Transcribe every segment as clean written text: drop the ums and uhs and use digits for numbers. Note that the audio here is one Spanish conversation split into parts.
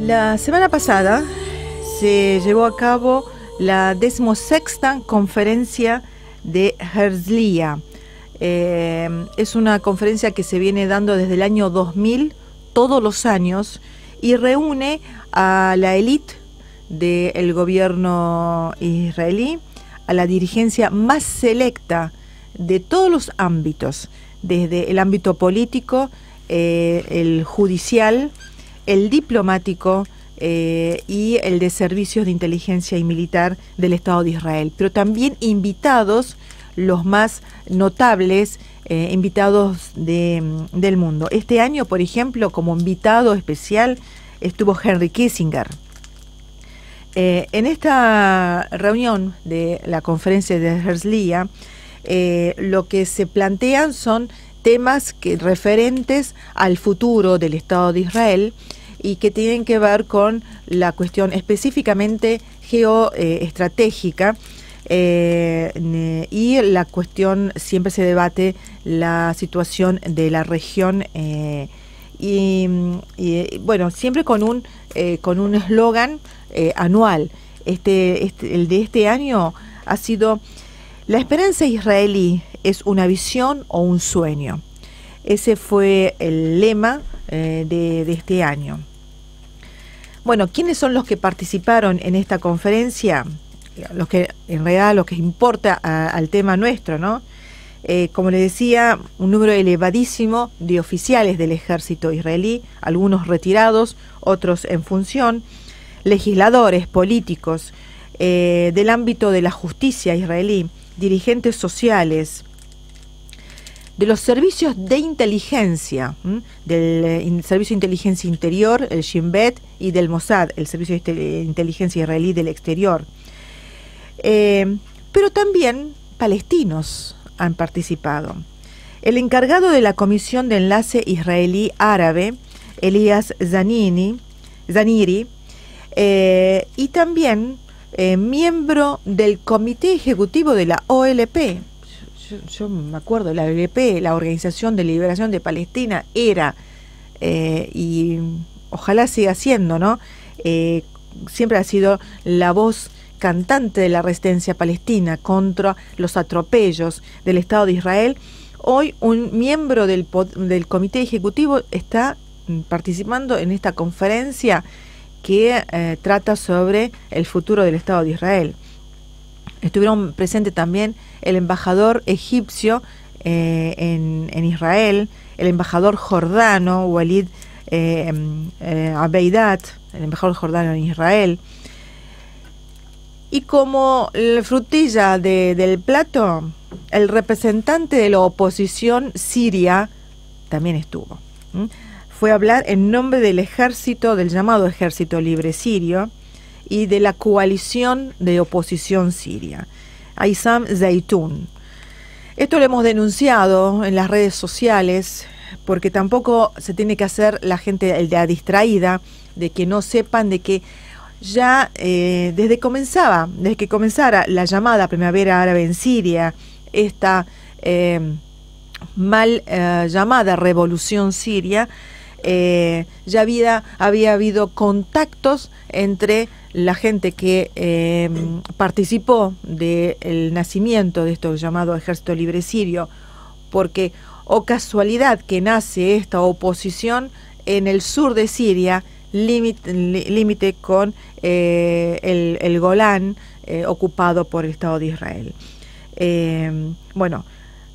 La semana pasada se llevó a cabo la 16ª conferencia de Herzliya. Es una conferencia que se viene dando desde el año 2000, todos los años, y reúne a la élite del gobierno israelí, a la dirigencia más selecta de todos los ámbitos, desde el ámbito político, el judicial, el diplomático y el de servicios de inteligencia y militar del Estado de Israel, pero también invitados, los más notables invitados del mundo. Este año, por ejemplo, como invitado especial estuvo Henry Kissinger. En esta reunión de la conferencia de Herzliya, lo que se plantean son temas referentes al futuro del Estado de Israel y que tienen que ver con la cuestión específicamente geoestratégica, y la cuestión, siempre se debate la situación de la región, y bueno, siempre con un eslogan anual. El de este año ha sido: la esperanza israelí es una visión o un sueño. Ese fue el lema de este año. Bueno, ¿quiénes son los que participaron en esta conferencia? Los que en realidad lo que importa al tema nuestro, ¿no? Como les decía, un número elevadísimo de oficiales del ejército israelí, algunos retirados, otros en función, legisladores, políticos, del ámbito de la justicia israelí, dirigentes sociales, de los servicios de inteligencia, del Servicio de Inteligencia Interior, el Shin Bet, y del Mossad, el Servicio de Inteligencia Israelí del Exterior. Pero también palestinos han participado. El encargado de la Comisión de Enlace Israelí-Árabe, Elías Zaniri, y también miembro del Comité Ejecutivo de la OLP. Yo me acuerdo, la OLP, la Organización de Liberación de Palestina, era, y ojalá siga siendo, ¿no? Siempre ha sido la voz cantante de la resistencia palestina contra los atropellos del Estado de Israel. Hoy un miembro del Comité Ejecutivo está participando en esta conferencia que trata sobre el futuro del Estado de Israel. Estuvieron presentes también el embajador egipcio en Israel, el embajador jordano, Walid Abeidat, el embajador jordano en Israel. Y como frutilla del plato, el representante de la oposición siria también estuvo. Fue a hablar en nombre del ejército, del llamado Ejército Libre Sirio, y de la coalición de oposición siria, Aissam Zeitoun. Esto lo hemos denunciado en las redes sociales, porque tampoco se tiene que hacer la gente distraída, de que no sepan de que ya desde que comenzara la llamada Primavera Árabe en Siria, esta mal llamada Revolución Siria, ya había habido contactos entre la gente que participó del nacimiento de esto llamado Ejército Libre Sirio, porque, o casualidad que nace esta oposición en el sur de Siria, límite con el Golán, ocupado por el Estado de Israel. Bueno,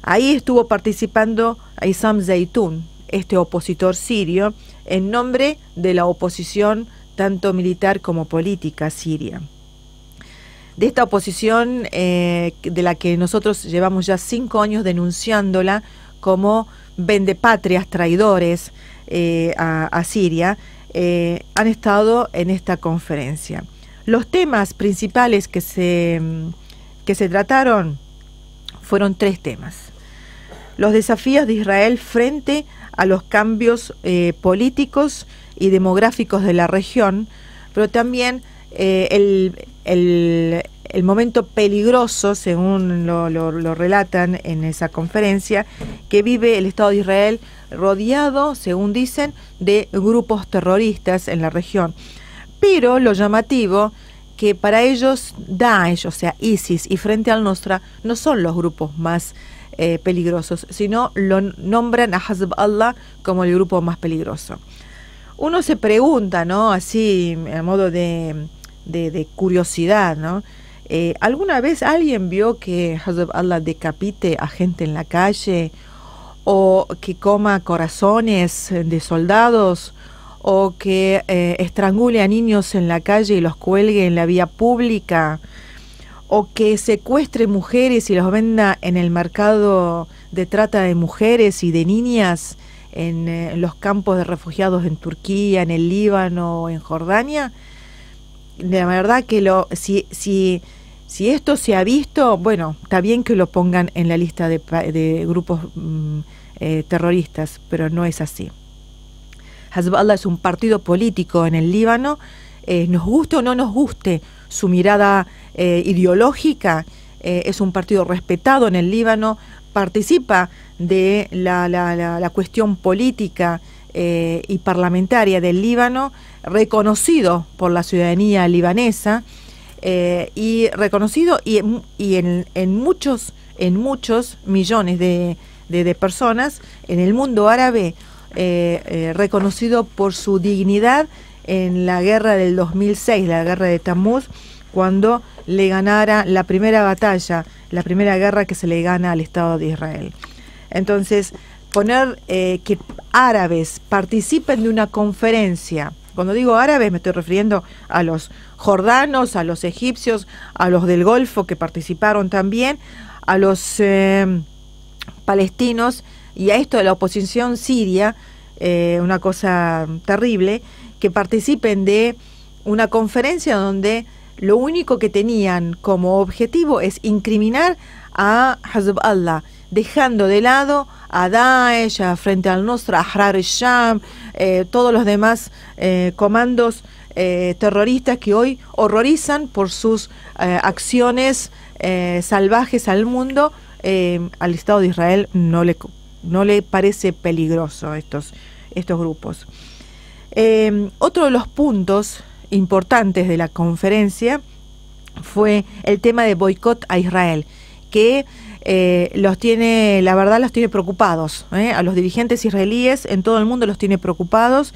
ahí estuvo participando Aissam Zeitoun, este opositor sirio, en nombre de la oposición tanto militar como política siria. De esta oposición, de la que nosotros llevamos ya 5 años denunciándola como vendepatrias, traidores a Siria, han estado en esta conferencia. Los temas principales que se trataron fueron 3 temas. Los desafíos de Israel frente a los cambios políticos y demográficos de la región, pero también el el momento peligroso, según lo relatan en esa conferencia, que vive el Estado de Israel rodeado, según dicen, de grupos terroristas en la región. Pero lo llamativo, que para ellos Daesh, o sea, ISIS y Frente al Nusra, no son los grupos más peligrosos, sino lo nombran a Hezbollah como el grupo más peligroso. Uno se pregunta, ¿no? Así, a modo de curiosidad, ¿no? ¿Alguna vez alguien vio que Hezbollah decapite a gente en la calle, o que coma corazones de soldados, o que estrangule a niños en la calle y los cuelgue en la vía pública, o que secuestre mujeres y los venda en el mercado de trata de mujeres y de niñas en los campos de refugiados en Turquía, en el Líbano o en Jordania? La verdad que si esto se ha visto, bueno, está bien que lo pongan en la lista de grupos terroristas, pero no es así. Hezbollah es un partido político en el Líbano, nos guste o no nos guste su mirada ideológica, es un partido respetado en el Líbano, participa de la cuestión política y parlamentaria del Líbano, reconocido por la ciudadanía libanesa, y reconocido y en muchos millones de personas en el mundo árabe, reconocido por su dignidad en la guerra del 2006, la guerra de Tamuz, cuando le ganara la primera batalla, la primera guerra que se le gana al Estado de Israel. Entonces, poner que árabes participen de una conferencia, cuando digo árabes me estoy refiriendo a los jordanos, a los egipcios, a los del Golfo que participaron también, a los palestinos y a esto de la oposición siria, una cosa terrible, que participen de una conferencia donde lo único que tenían como objetivo es incriminar a Hezbollah, dejando de lado a Daesh, a Frente al Nusra, a Ahrar al-Sham, todos los demás comandos terroristas que hoy horrorizan por sus acciones salvajes al mundo. Al Estado de Israel no le parece peligroso estos grupos. Otro de los puntos importantes de la conferencia fue el tema de boicot a Israel, que los tiene preocupados, a los dirigentes israelíes en todo el mundo los tiene preocupados.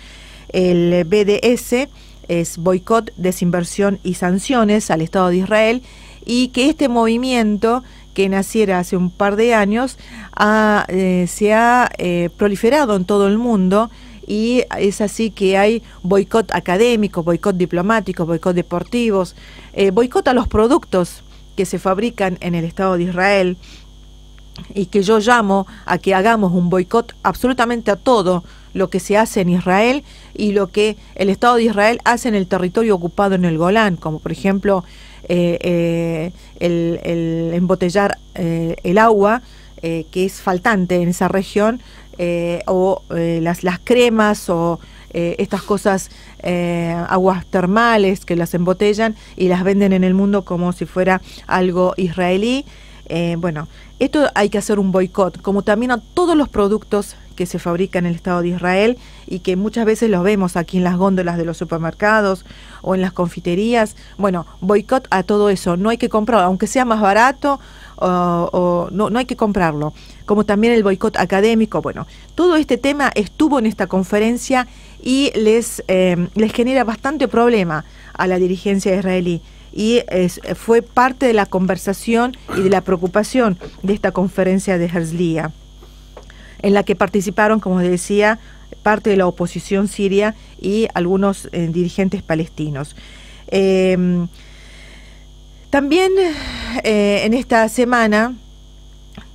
El BDS es boicot, desinversión y sanciones al Estado de Israel, y que este movimiento que naciera hace un par de años se ha proliferado en todo el mundo, y es así que hay boicot académico, boicot diplomático, boicot deportivos, boicot a los productos que se fabrican en el Estado de Israel, y que yo llamo a que hagamos un boicot absolutamente a todo lo que se hace en Israel y lo que el Estado de Israel hace en el territorio ocupado en el Golán, como por ejemplo el embotellar el agua, que es faltante en esa región, o las cremas, o estas cosas, aguas termales que las embotellan y las venden en el mundo como si fuera algo israelí. Bueno, esto hay que hacer un boicot, como también a todos los productos que se fabrican en el Estado de Israel y que muchas veces los vemos aquí en las góndolas de los supermercados o en las confiterías. Bueno, boicot a todo eso, no hay que comprarlo, aunque sea más barato, no hay que comprarlo. Como también el boicot académico. Bueno, todo este tema estuvo en esta conferencia y les genera bastante problema a la dirigencia israelí. Y fue parte de la conversación y de la preocupación de esta conferencia de Herzliya, en la que participaron, como decía, parte de la oposición siria y algunos dirigentes palestinos. También en esta semana,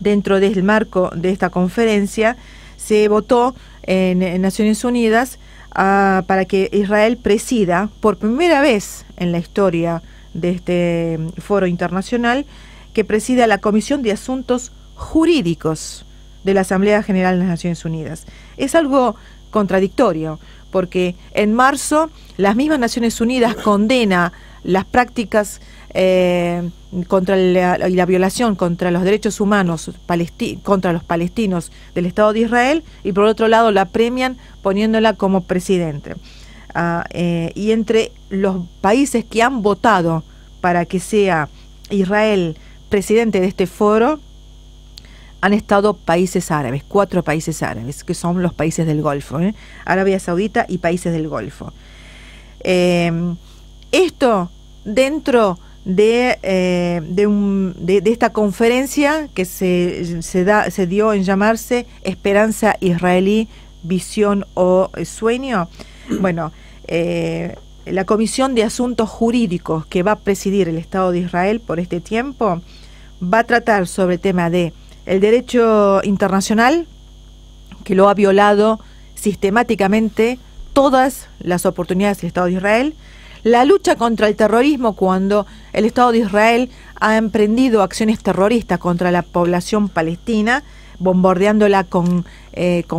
dentro del marco de esta conferencia, se votó en Naciones Unidas para que Israel presida por primera vez en la historia de este foro internacional, que presida la Comisión de Asuntos Jurídicos de la Asamblea General de las Naciones Unidas. Es algo contradictorio, porque en marzo las mismas Naciones Unidas condena las prácticas contra la violación contra los derechos humanos contra los palestinos del Estado de Israel, y por otro lado la premian poniéndola como presidente. Y entre los países que han votado para que sea Israel presidente de este foro han estado países árabes, 4 países árabes, que son los países del Golfo, Arabia Saudita y países del Golfo. Esto dentro de esta conferencia que se dio en llamarse Esperanza Israelí, Visión o Sueño. Bueno, la Comisión de Asuntos Jurídicos que va a presidir el Estado de Israel por este tiempo va a tratar sobre el tema de el derecho internacional, que lo ha violado sistemáticamente todas las oportunidades del Estado de Israel, la lucha contra el terrorismo, cuando el Estado de Israel ha emprendido acciones terroristas contra la población palestina, bombardeándola con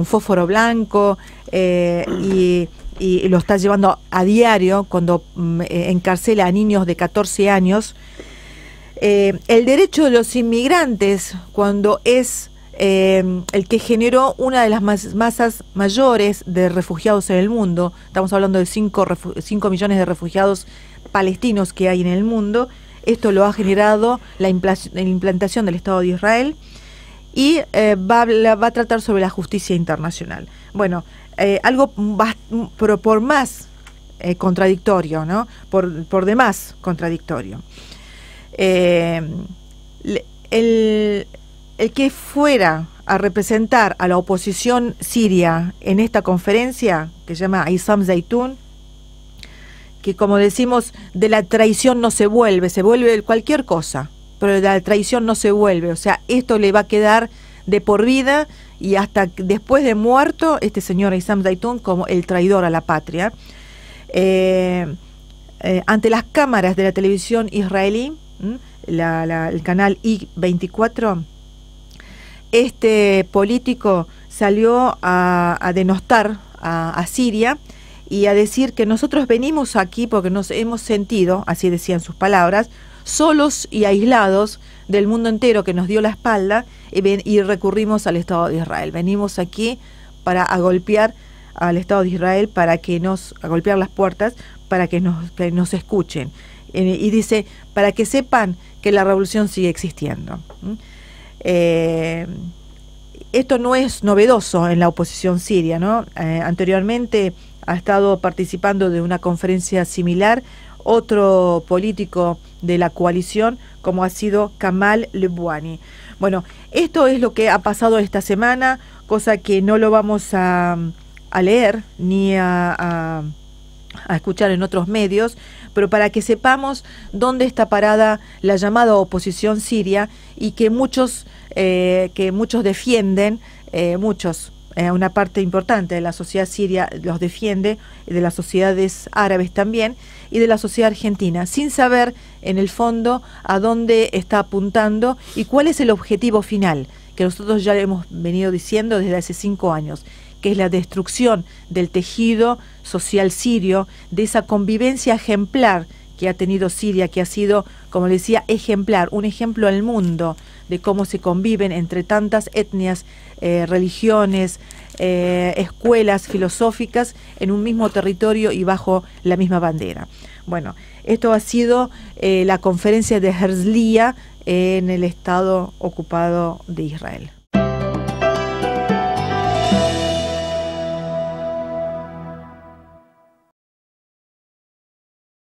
fósforo blanco y lo está llevando a diario cuando encarcela a niños de 14 años. El derecho de los inmigrantes, cuando es el que generó una de las masas mayores de refugiados en el mundo. Estamos hablando de 5 millones de refugiados palestinos que hay en el mundo. Esto lo ha generado la implantación del Estado de Israel, y va a tratar sobre la justicia internacional. Bueno, algo pero por más contradictorio, ¿no? Por demás contradictorio. El que fuera a representar a la oposición siria en esta conferencia, que se llama Aissam Zeitoun, que como decimos, de la traición no se vuelve cualquier cosa, pero de la traición no se vuelve, o sea, esto le va a quedar de por vida y hasta después de muerto este señor Aissam Zeitoun como el traidor a la patria. Ante las cámaras de la televisión israelí, el canal I24, este político salió a denostar a Siria y a decir que nosotros venimos aquí porque nos hemos sentido, así decían sus palabras, solos y aislados del mundo entero que nos dio la espalda, y recurrimos al Estado de Israel. Venimos aquí para golpear al Estado de Israel, a golpear las puertas para que nos escuchen. Y dice, para que sepan que la revolución sigue existiendo. Esto no es novedoso en la oposición siria, ¿no? Anteriormente ha estado participando de una conferencia similar otro político de la coalición, como ha sido Kamal Lebouani. Bueno, esto es lo que ha pasado esta semana, cosa que no lo vamos a leer ni a escuchar en otros medios, pero para que sepamos dónde está parada la llamada oposición siria, y que muchos defienden, una parte importante de la sociedad siria los defiende, de las sociedades árabes también, y de la sociedad argentina, sin saber en el fondo a dónde está apuntando y cuál es el objetivo final, que nosotros ya hemos venido diciendo desde hace 5 años, que es la destrucción del tejido social sirio, de esa convivencia ejemplar que ha tenido Siria, que ha sido, como le decía, ejemplar, un ejemplo al mundo de cómo se conviven entre tantas etnias, religiones, escuelas filosóficas en un mismo territorio y bajo la misma bandera. Bueno, esto ha sido la conferencia de Herzliya en el Estado ocupado de Israel.